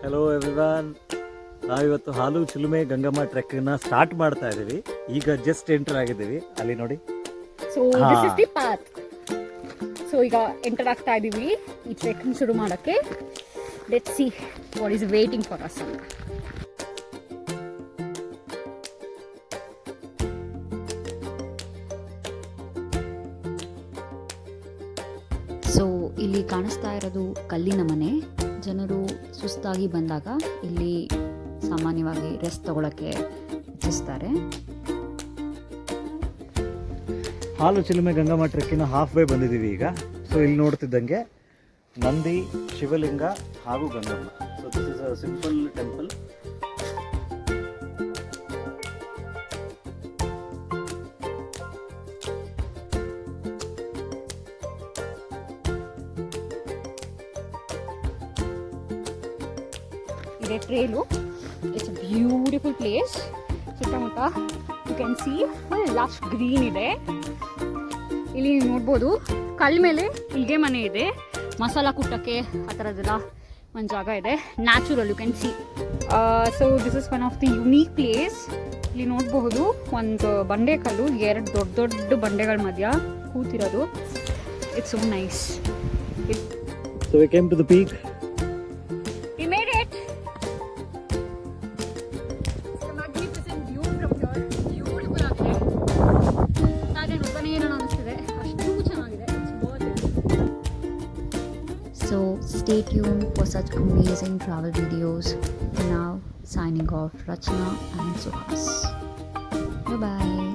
Hello everyone, ನಾವಿವತ್ತು ಹಾಲು ಚಿಲುಮೆ ಗಂಗಮ್ಮ ಟ್ರೆಕ್ನ ಸ್ಟಾರ್ಟ್ ಮಾಡ್ತಾ ಇದ್ದೀವಿ. ಈಗ ಜಸ್ಟ್ ಎಂಟರ್ ಆಗಿದ್ದೀವಿ, ಅಲ್ಲಿ ನೋಡಿ. So this is the path. So ಈಗ ಎಂಟರ್ ಆಗ್ತಾ ಇದ್ದೀವಿ ಈ ಟ್ರೆಕ್ ಶುರು ಮಾಡೋಕ್ಕೆ. Let's see what is waiting for us ಅಂತ. ಸೊ ಇಲ್ಲಿ ಕಾಣಿಸ್ತಾ ಇರೋದು ಕಲ್ಲಿನ ಮನೆ. ಜನರು ಸುಸ್ತಾಗಿ ಬಂದಾಗ ಇಲ್ಲಿ ಸಾಮಾನ್ಯವಾಗಿ ರೆಸ್ಟ್ ತಗೊಳ್ಳೋಕ್ಕೆ ಇಚ್ಛಿಸ್ತಾರೆ. ಹಾಲು ಚಿಲುಮೆ ಗಂಗಮ್ಮ ಟ್ರೆಕ್ಕಿನ ಹಾಫ್ ವೇ ಬಂದಿದ್ದೀವಿ ಈಗ. ಸೊ ಇಲ್ಲಿ ನೋಡ್ತಿದ್ದಂಗೆ ನಂದಿ, ಶಿವಲಿಂಗ ಹಾಗೂ Gangamma. So this is a simple temple. ಇದೆ trail. It's a beautiful place. ಸುತ್ತಮುತ್ತ you can see full lush green ಇದೆ. ಇಲ್ಲಿ ನೀವು ನೋಡ್ಬೋದು ಕಲ್ ಮೇಲೆ ಇಲ್ಗೆ ಮನೆ ಇದೆ, ಮಸಾಲ ಕುಟ್ಟಕ್ಕೆ ಆ ಥರದ್ದೆಲ್ಲ ಒಂದು ಜಾಗ ಇದೆ. Natural you can see. So this is one of the unique place. ಇಲ್ಲಿ ನೋಡಬಹುದು ಒಂದು ಬಂಡೆ ಕಲ್ಲು, ಎರಡು ದೊಡ್ಡ ದೊಡ್ಡ ಬಂಡೆಗಳ ಮಧ್ಯ ಕೂತಿರೋದು. It's so nice. So we came to the peak. We made it. It's a magnificent view from here. Beautiful ಆಗಿದೆ. ಹಾಗೆ ನೋಡ್ತಾನೆ ಏನೋ ಅನಿಸ್ತಿದೆ, ಅಷ್ಟು ಚೆನ್ನಾಗಿದೆ. It's worth it. So stay tuned for such amazing travel videos. For now, signing off, Rachna and Suhas. Bye bye.